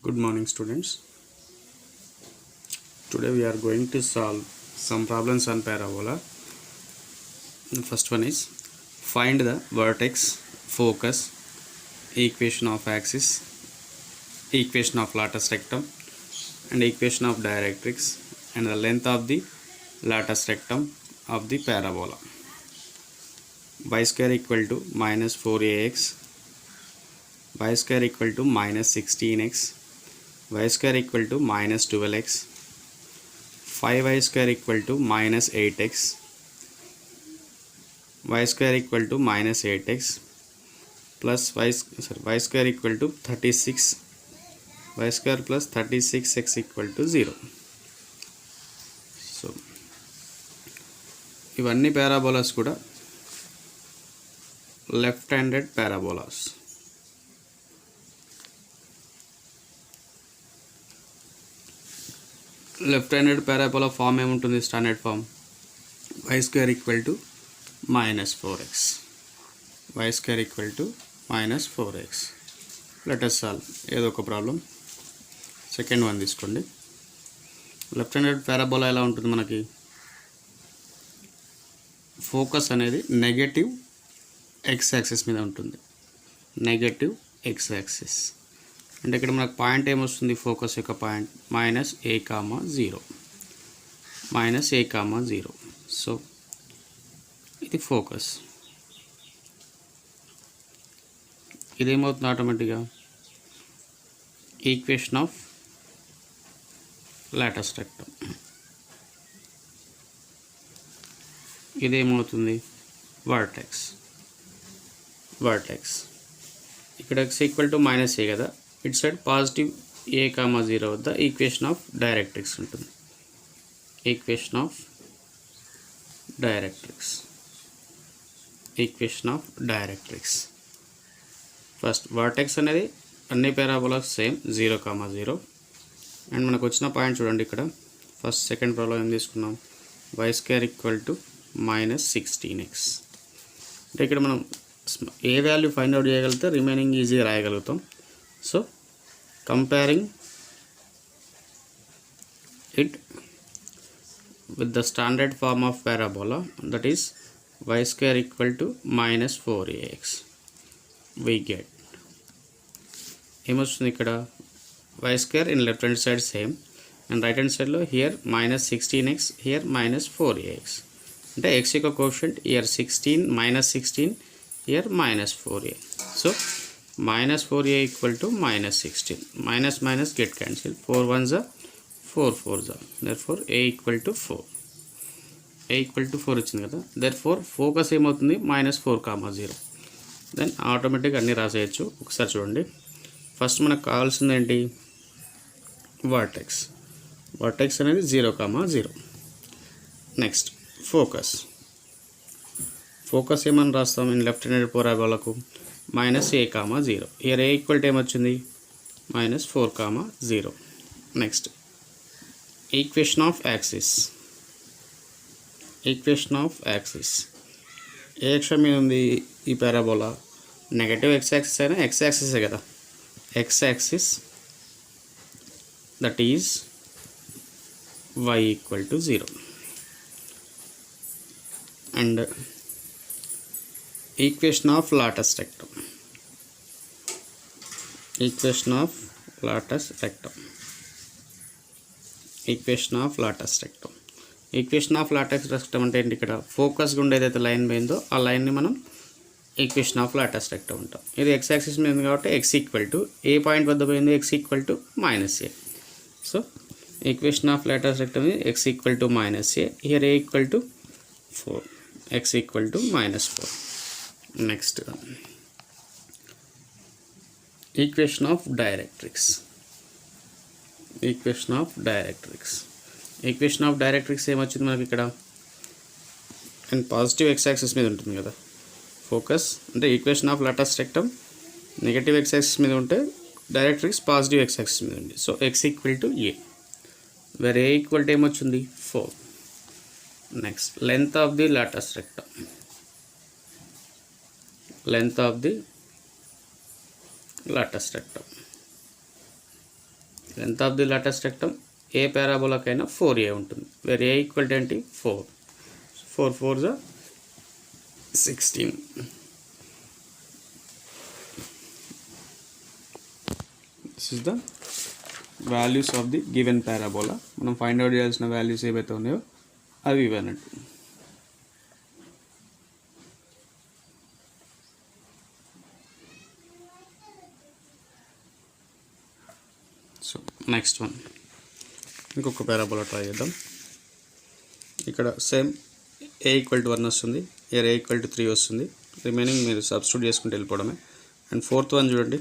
Good morning, students. Today we are going to solve some problems on parabola. The first one is find the vertex, focus, equation of axis, equation of latus rectum, and equation of directrix, and the length of the latus rectum of the parabola. Y square equal to minus 4ax, y square equal to minus 16x, y square equal to minus 12x, 5y square equal to minus 8x, y square equal to minus 8x plus y square equal to 36, y square plus 36x equal to 0. So ఇవన్నీ parabolas కూడా left handed parabolas. Left handed parabola form ఏముంటుంది? Standard form y square equal to minus 4x, y square equal to minus 4x. Let us solve ఏదో ఒక problem. Second one తీసుకోండి. Left handed parabola ఎలా ఉంటుంది? మనకి focus అనేది negative x axis మీద ఉంటుంది. నెగటివ్ ఎక్స్ యాక్సిస్ అంటే ఇక్కడ మనకు పాయింట్ ఏమొస్తుంది? ఫోకస్ యొక్క point minus a comma zero, minus a comma zero. So ఇది ఫోకస్. ఇదేమవుతుంది? ఆటోమేటిక్గా ఈక్వేషన్ ఆఫ్ లాటస్ రెక్టమ్. ఇదేమవుతుంది? వర్టెక్స్. వర్టెక్స్ ఇక్కడ x equal to minus a కదా, it side positive a comma zero వద్ద ఈక్వేషన్ ఆఫ్ డైరెక్ట్రిక్స్ ఉంటుంది. Equation of directrix, equation of directrix. First vertex అనేది అన్ని పారాబోలాస్ సేమ్ 0, 0. అండ్ మనకు వచ్చిన point చూడండి. ఇక్కడ ఫస్ట్ సెకండ్ ప్రాబ్లం ఏం తీసుకున్నాం? y square equal to minus 16x. అంటే ఇక్కడ మనం ఏ వాల్యూ ఫైండ్ అవుట్ చేయగలిగితే రిమైనింగ్ ఈజీగా రాయగలుగుతాం. So comparing it with the standard form of parabola, that is y square equal to minus 4ax, we get ఏమొస్తుంది? ఇక్కడ y square in left hand side same and right hand side లో here minus 16x, here minus 4ax. అంటే x యొక్క coefficient here 16 minus 16, here minus 4a. So minus 4a equal to minus 16. Minus minus get cancel. 4 1s are 4 4s are. Therefore a equal to 4. a equal to 4 వచ్చింది కదా. therefore focus ఏమవుతుంది? Minus 4, 0. Then ఆటోమేటిక్గా అన్నీ రాసేయచ్చు. ఒకసారి చూడండి. First మనకు కావాల్సింది ఏంటి? వర్టెక్స్. వర్టెక్స్ అనేది 0, 0. Next focus. ఫోకస్ ఏమని రాస్తాం? ఇన్ లెఫ్ట్ హ్యాండెడ్ పారాబోలాకు minus a comma 0. Here a equal to ఏమొచ్చింది? Minus 4, 0. Next equation of axis. Equation of axis ఏ అక్షరం మీద ఉంది ఈ పారాబోలా? నెగటివ్ ఎక్స్ యాక్సిస్ అయినా ఎక్స్ యాక్సిసే కదా. X axis that is y equal to 0. And equation of latus rectum. Equation of latus rectum. Equation of latus rectum. Equation of latus rectum అంటే ఏంటి? ఇక్కడ ఫోకస్ గుండా ఏదైతే లైన్ పోయిందో ఆ లైన్ని మనం ఈక్వేషన్ ఆఫ్ లాటస్ రెక్టమ్ అంటాం. ఇది ఎక్స్ యాక్సిస్ మీద ఉంది కాబట్టి x equal to A point వద్ద పోయింది? x equal to minus A. So equation of latus rectum x equal to minus A. Here A equal to 4, x equal to minus 4. Next equation of directrix. Equation of directrix. Equation of directrix ఏమొచ్చింది మనకి ఇక్కడ? And positive x axis మీద ఉంటుంది కదా focus. అంటే equation of latus rectum negative x axis మీద ఉంటే directrix positive x axis మీద ఉంది. So x equal to a, where a equal to ఏమొచ్చింది? 4. Next length of the latus rectum. Length of the latus rectum. Length of the latest rectum ఏ పారాబోలాకైనా 4a ఉంటుంది. Wear a equal to ఏంటి 4. 4 4 16. This is the values of the given parabola. మనం find out చేయాల్సిన values ఏవైతే ఉన్నాయో అవి ఇవన్నట్టు. So next one ఇంకొక పారాబోలా ట్రై చేద్దాం. ఇక్కడ సేమ్ ఏ ఈక్వల్ టు 1 వస్తుంది, ఏ ఈక్వల్ టు 3 వస్తుంది. రిమైనింగ్ మీరు సబ్స్టిట్యూట్ చేసుకుంటూ వెళ్ళిపోవడమే. అండ్ ఫోర్త్ వన్ చూడండి,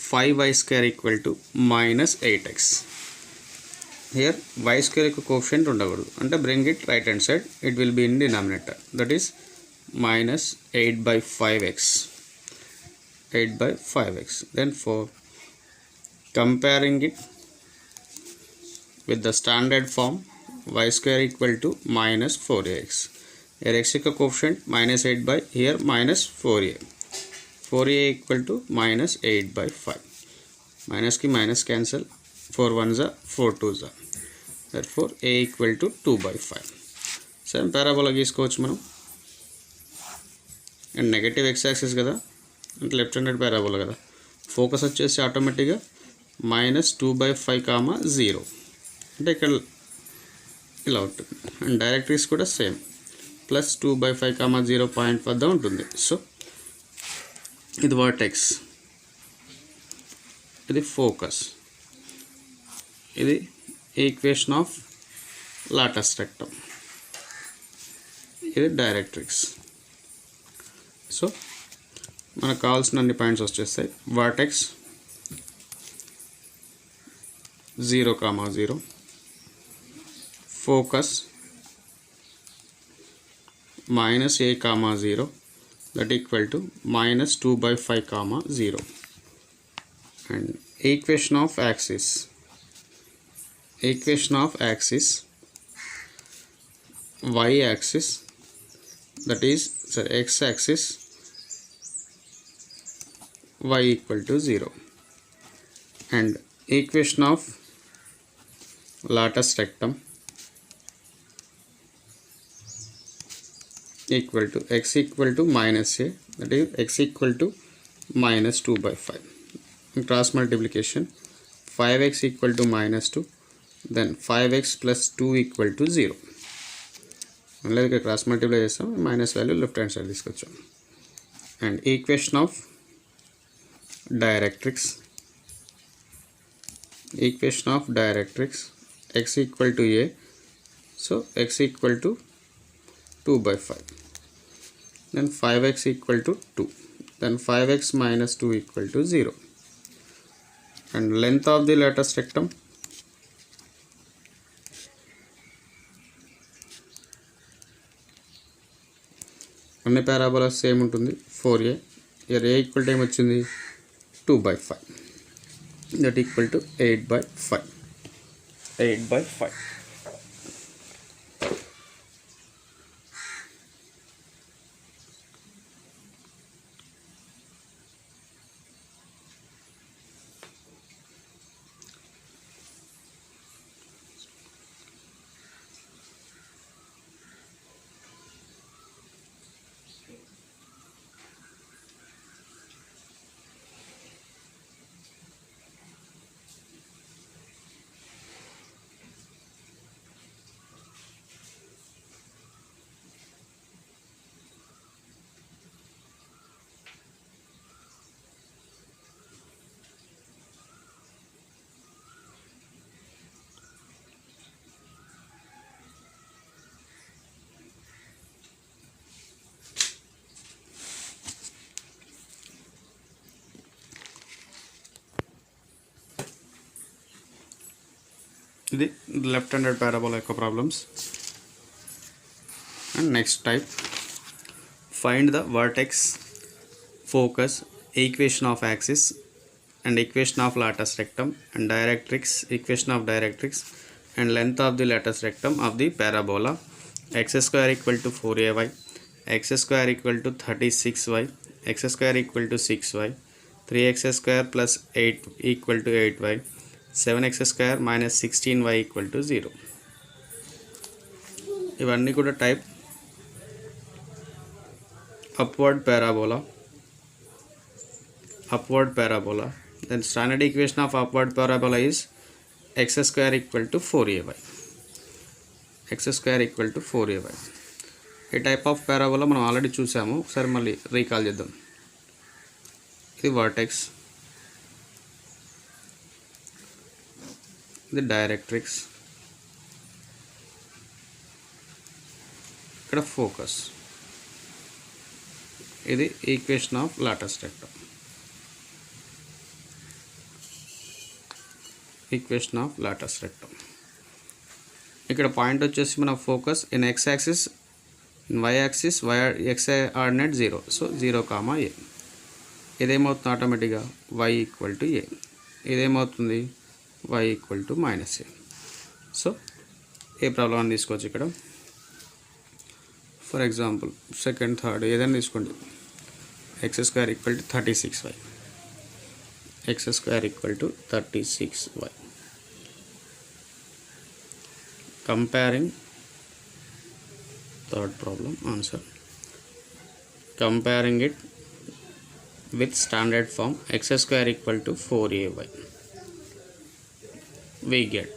5y² equal to -8x. Here y² యొక్క కోఎఫిషియంట్ ఉండకూడదు, అంటే bring it right hand side, it will be in denominator, that is -8/5x. 8/5x. Then for comparing it with the standard form, y² equal to -4ax. Here x యొక్క coefficient -8 by here -4a. 4a equal to -8/5. Minus की minus cancel. 4 1s are 4 2s are. Therefore a equal to 2/5. Same parabola గీసుకోవచ్చు మనం. And negative x axis కదా, అంటే left handed parabola కదా, focus వచ్చేసి ఆటోమేటిక్గా -2/5, 0 అంటే ఇక్కడ ఇలా ఉంటుంది. అండ్ డైరెక్ట్రీస్ కూడా సేమ్ +2/5, 0 పాయింట్ వద్ద ఉంటుంది. సో ఇది వర్టెక్స్, ఇది ఫోకస్, ఇది ఈక్వేషన్ ఆఫ్ లాటస్ రెక్టమ్, ఇది డైరెక్ట్రిక్స్. సో మనకు కావాల్సిన అన్ని పాయింట్స్ వచ్చేస్తాయి. Vertex 0, 0, focus -a, 0, that equal to -2/5, 0, and equation of axis y axis, that is x axis, y equal to 0, and equation of latus rectum equal to x equal to -a, that is x equal to -2/5. Cross multiplication, 5x equal to -2, then 5x plus 2 equal to 0. మళ్ళీ ఇక్కడ cross multiply చేస్తాం, minus value left hand side తీసుకొచ్చాం. And equation of directrix x equal to a, so x equal to 2/5, then 5x equal to 2, then 5x minus 2 equal to 0, and length of the latus rectum అన్ని parabola same ఉంటుంది. 4a, here a equal to ఏమొచ్చింది 2/5, that equal to 8/5. ఇది left handed parabola యొక్క problems. And next type, find the vertex, focus, equation of axis, and equation of latus rectum, and directrix, equation of directrix, and length of the latus rectum of the parabola x square equal to 4ay, x square equal to 36y, x square equal to 6y, 3x square plus 8 equal to 8y, 7x square minus 16y equal to 0. ఇవన్నీ కూడా type upward parabola. Then standard equation of upward parabola is x square equal to 4ay. x square equal to 4ay. ఈ type of parabola మనం already చూసాము, ఒకసారి మళ్ళీ recall చేద్దాం. ఇది vertex, ఇది డైరెక్ట్రిక్స్, ఇక్కడ ఫోకస్, ఇది ఈక్వేషన్ ఆఫ్ లాటస్ రెక్టమ్. ఇక్కడ పాయింట్ వచ్చేసి మన focus in x axis, in y axis, x ordinate 0, so 0, a. ఇదేమవుతుంది ఆటోమేటిక్గా y equal to a. ఇదేమవుతుంది y equal to -a. So A problem అని తీసుకోవచ్చు ఇక్కడ. ఫర్ ఎగ్జాంపుల్ సెకండ్, థర్డ్ ఏదైనా తీసుకోండి. x square equal to 36y. x square equal to 36y. Comparing third problem answer. Comparing it with standard form x square equal to 4ay. We get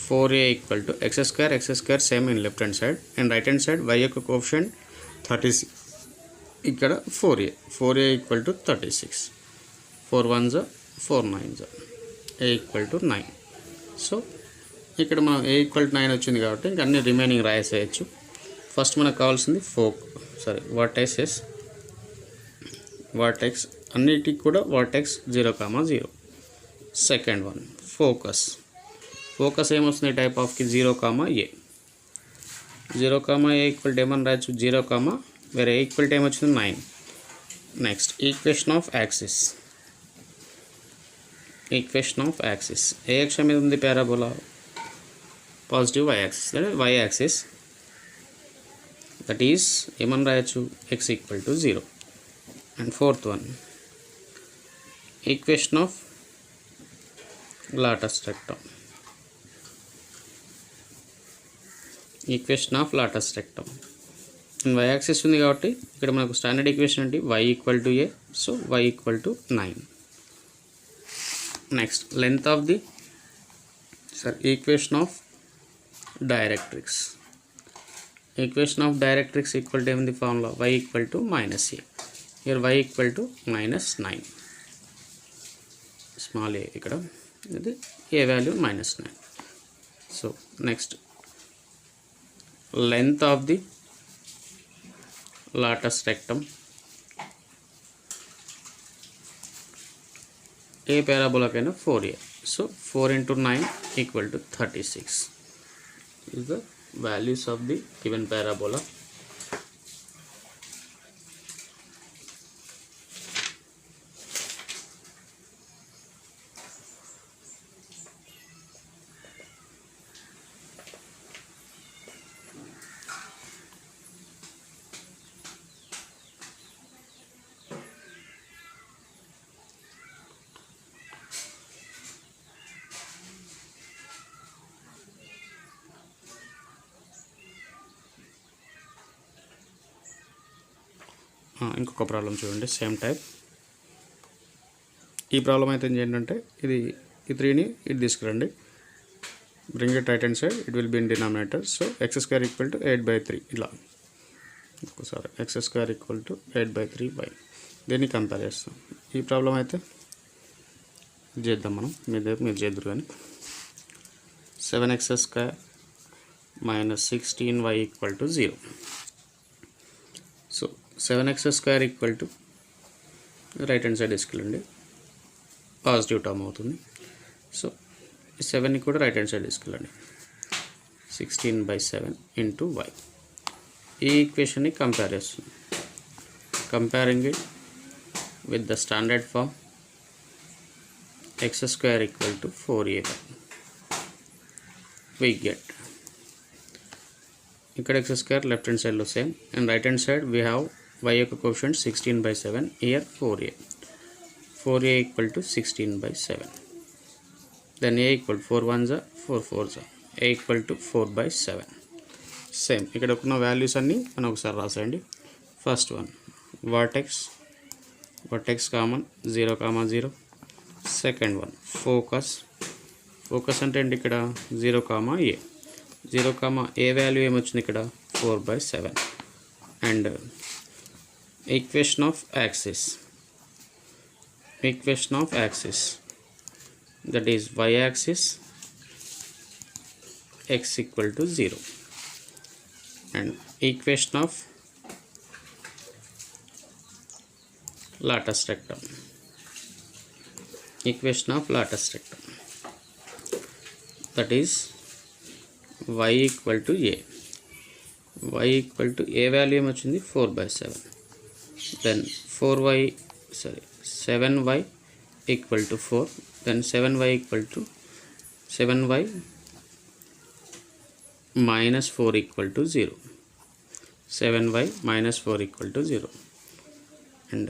4a equal to x square same in left hand side, and right hand side y యొక్క coefficient 36. ఇక్కడ 4a equal to 36. 4 1s 4 9s, a equal to 9. So ఇక్కడ మనం a equal to 9 వచ్చింది కాబట్టి ఇంకా అన్ని remaining రాసేయచ్చు. First మనకు కావాల్సింది వర్టెక్స్, అన్నిటికి కూడా వర్టెక్స్ 0, 0. సెకండ్ వన్ ఫోకస్ ఏమొస్తుంది టైప్ ఆఫ్కి 0, a. 0, a ఈక్వల్ టు ఏమని రాయచ్చు 0, వేరే a ఈక్వల్ టు ఏమొచ్చింది 9. Next equation of axis. ఏ అక్షం మీద ఉంది parabola? Positive y axis, that is ఏమని రాయచ్చు x equal to 0. And fourth one equation of latus rectum. And y axis ఉంది కాబట్టి ఇక్కడ మనకు స్టాండర్డ్ ఈక్వేషన్ అంటే y equal to a, so y equal to 9. Next length of the equation of directrix. Equal to ఏముంది formula y equal to -a. Here y equal to -9, small a. ఇక్కడ ఇది a value -9. So next length of the latus rectum. ఏ పారాబోలాకైనా 4a, so 4 into 9 equal to 36 is the values of the given parabola. ఇంకొక problem చూడండి, same type. ఈ problem అయితే ఏంటంటే ఇది ఈ 3ని ఇటు తీసుకురండి, bring it right hand side, it will be in denominator. So x square equal to 8/3 ఇలా. ఒకసారి x స్క్వేర్ ఈక్వల్ టు 8/3 దీన్ని కంపేర్ చేస్తాం. ఈ ప్రాబ్లం అయితే చేద్దాం మనం, మీరు చేద్దరు కానీ. 7x square minus 16y equal to 0. So 7x square equal to right hand side తీసుకెళ్ళండి, పాజిటివ్ టర్మ్ అవుతుంది. సో 7ని కూడా రైట్ హ్యాండ్ సైడ్ తీసుకెళ్ళండి. 16/7 ఇంటూ y. ఈ ఈక్వేషన్ని కంపేర్ చేస్తుంది. Comparing it with the standard form x square equal to 4ay. We get ఇక్కడ x square left hand side లో same, and right hand side we have y యొక్క coefficient 16/7, here 4a. 4a equal to 16/7. Then a equal 4 1s are 4 4s are a equal to 4/7. Same ఇక్కడ ఉన్న values అన్నీ మనం ఒకసారి రాసేయండి. First one vertex common 0, 0. Second one focus అంటే ఏంటి ఇక్కడ 0, a 0, a వాల్యూ ఏమొచ్చింది ఇక్కడ 4/7. And equation of axis that is y-axis x equal to 0, and equation of lattice rectum that is y equal to a value ఏమొచ్చింది 4/7. then 7y equal to 4. then 7y equal to 7y minus 4 equal to 0. 7y minus 4 equal to 0. And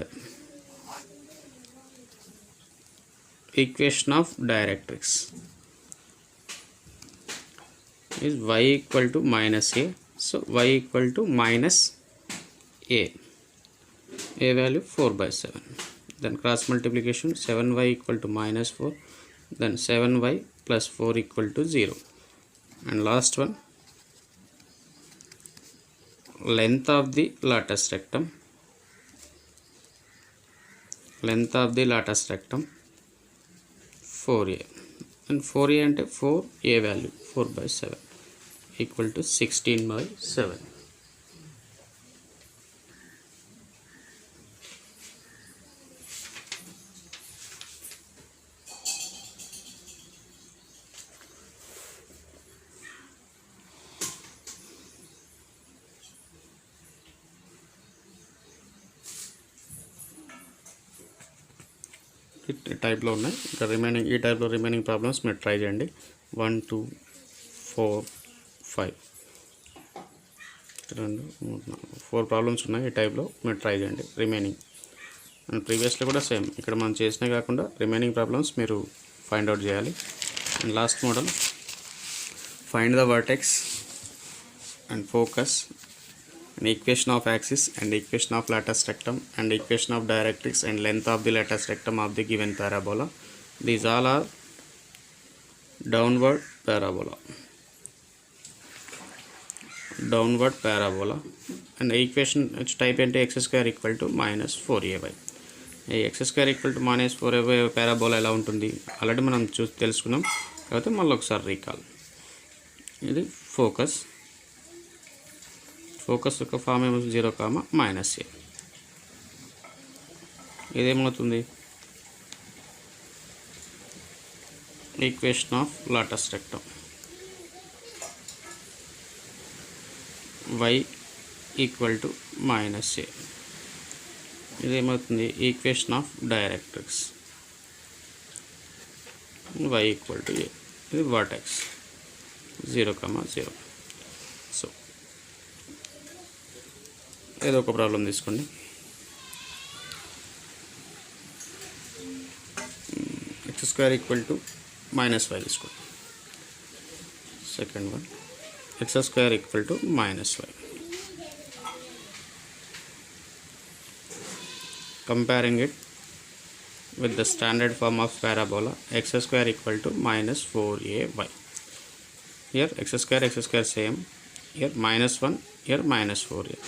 equation of directrix is y equal to minus a. So y equal to minus a value 4/7. then cross multiplication 7y equal to minus 4, then 7y plus 4 equal to 0. and last one length of the lattice rectum 4a, and 4a ante 4a value 4/7 equal to 16/7. టైప్లో ఉన్నాయి. ఇంకా ఈ టైప్లో remaining problems మీరు try చేయండి. 1 2 4 5 2 3 4 problems ఉన్నాయి. ఈ టైప్లో మీరు ట్రై చేయండి రిమైనింగ్. అండ్ ప్రీవియస్లో కూడా సేమ్ ఇక్కడ మనం చేసినా కాకుండా రిమైనింగ్ ప్రాబ్లమ్స్ మీరు ఫైండ్ అవుట్ చేయాలి. And last model find the vertex and focus and equation of axis and equation of lattice rectum and equation of directrix and length of the lattice rectum of the given parabola. These all are downward parabola and the equation which type into x square equal to minus 4ay. x square equal to minus 4ay parabola ఎలా ఉంటుంది already మనం తెలుసుకున్నాం కాబట్టి మళ్ళీ ఒకసారి recall. ఇది focus యొక్క form ఏమో 0, -a. ఇదేమవుతుంది equation of latus rectum y equal to -a. ఇదేమవుతుంది equation of directrix y equal to a. ఇది వర్టెక్స్ 0, 0. సో ఏదో ఒక ప్రాబ్లం తీసుకోండి. x square equal to -y తీసుకోండి. Second one x square equal to -y. Comparing it with the standard form of parabola x square equal to -4ay. Here x square same, here -1, here -4a.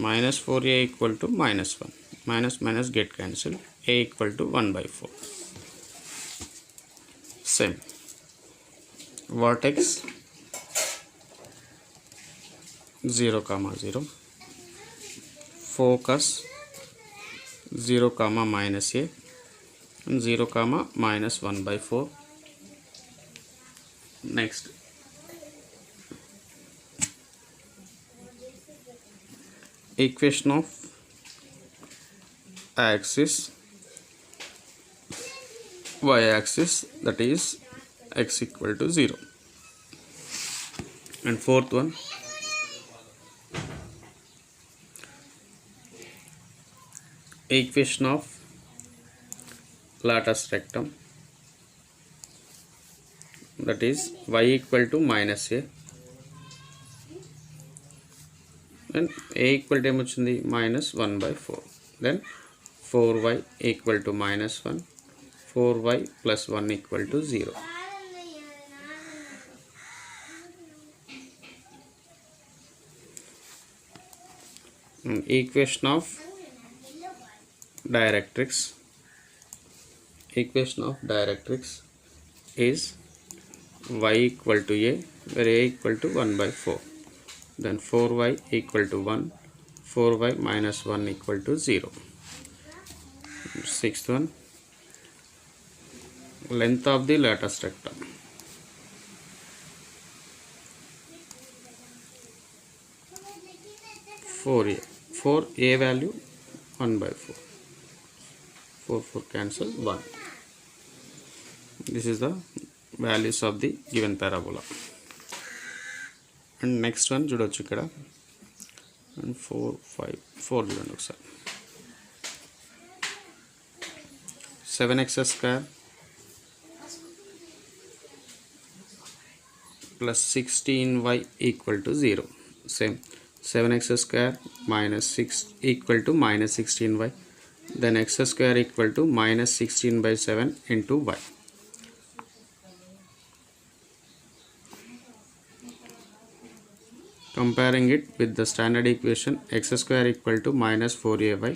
-4a equal to -1, minus get cancelled, a equal to 1/4. Same vertex 0, 0. Focus 0, -a and 0, -1/4. Next equation of axis y-axis, that is x equal to 0. And fourth one equation of latus rectum, that is y equal to minus a, then a equal to ఏమొచ్చింది minus 1 by 4, then 4y equal to minus 1, 4y plus 1 equal to 0. Equation of directrix is y equal to a, where a equal to 1 by 4, then 4y equal to 1, 4y minus 1 equal to 0. Sixth one, length of the latus rectum. For a value 1 by 4, 4 cancel 1. This is the values of the given parabola. And next one చూడొచ్చు ఇక్కడ, and 4 5 4 చూడండి ఒకసారి. 7x square plus 16y equal to 0. Same, 7x square minus 6 equal to minus 16y, then x square equal to minus 16 by 7 into y. Comparing it with the standard equation x square equal to minus 4ay,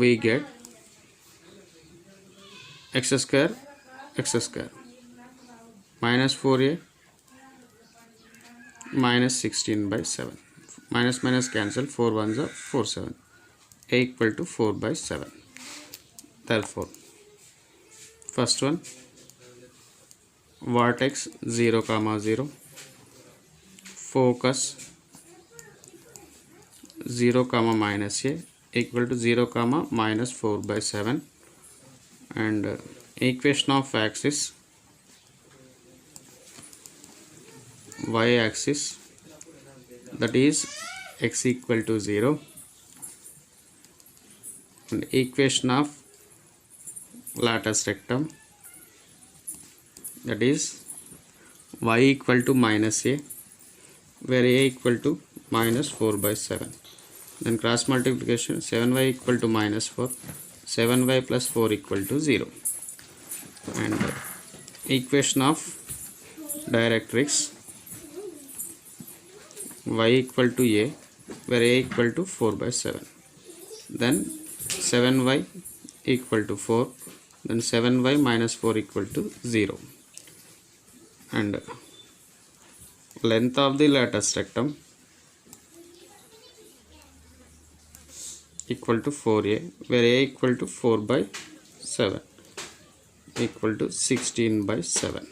we get x square minus 4a minus 16 by 7, minus cancel, 4 ones are 4 7, a equal to 4 by 7. Therefore first one, vertex 0 comma 0, focus 0 comma minus a equal to 0 comma minus 4 by 7, and equation of axis y axis, that is x equal to 0, and equation of latus rectum, that is y equal to minus a, where a equal to minus 4 by 7, then cross multiplication, 7y equal to minus 4, 7y plus 4 equal to 0, and equation of directrix y equal to a, where a equal to 4 by 7, then 7y equal to 4, then 7y minus 4 equal to 0, and length of the latus rectum equal to 4a, where a equal to 4 by 7 equal to 16 by 7.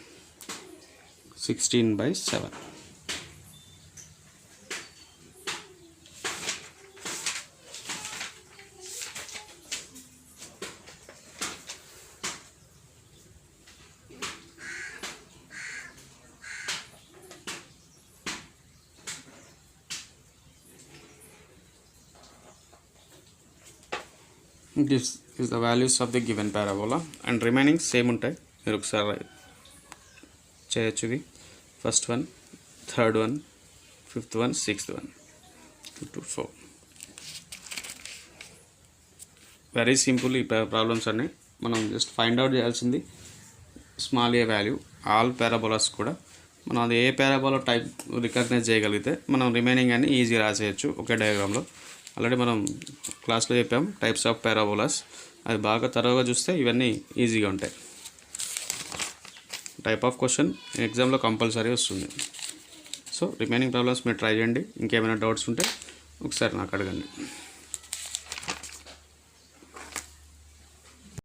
This is the values of the given parabola, and remaining same ఉంటాయి. మీరు ఒకసారి చేయొచ్చు. ఇది first one, third one, fifth one, sixth one, 2 to 4. Very simple ఈ problems అన్నీ. మనం just find out చేయాల్సింది small ఏ value. All parabolas కూడా మనం అది ఏ పారాబోలా టైప్ రికగ్నైజ్ చేయగలిగితే మనం రిమైనింగ్ అన్ని ఈజీ రాసేయచ్చు ఒకే డయాగ్రామ్లో. ఆల్రెడీ మనం క్లాస్లో చెప్పాం టైప్స్ ఆఫ్ పారాబోలాస్, అది బాగా తరోగా చూస్తే ఇవన్నీ ఈజీగా ఉంటాయి. టైప్ ఆఫ్ క్వశ్చన్ ఎగ్జామ్లో కంపల్సరీ వస్తుంది. సో రిమైనింగ్ ప్రాబ్లమ్స్ మీరు ట్రై చేయండి. ఇంకేమైనా డౌట్స్ ఉంటే ఒకసారి నాకు అడగండి.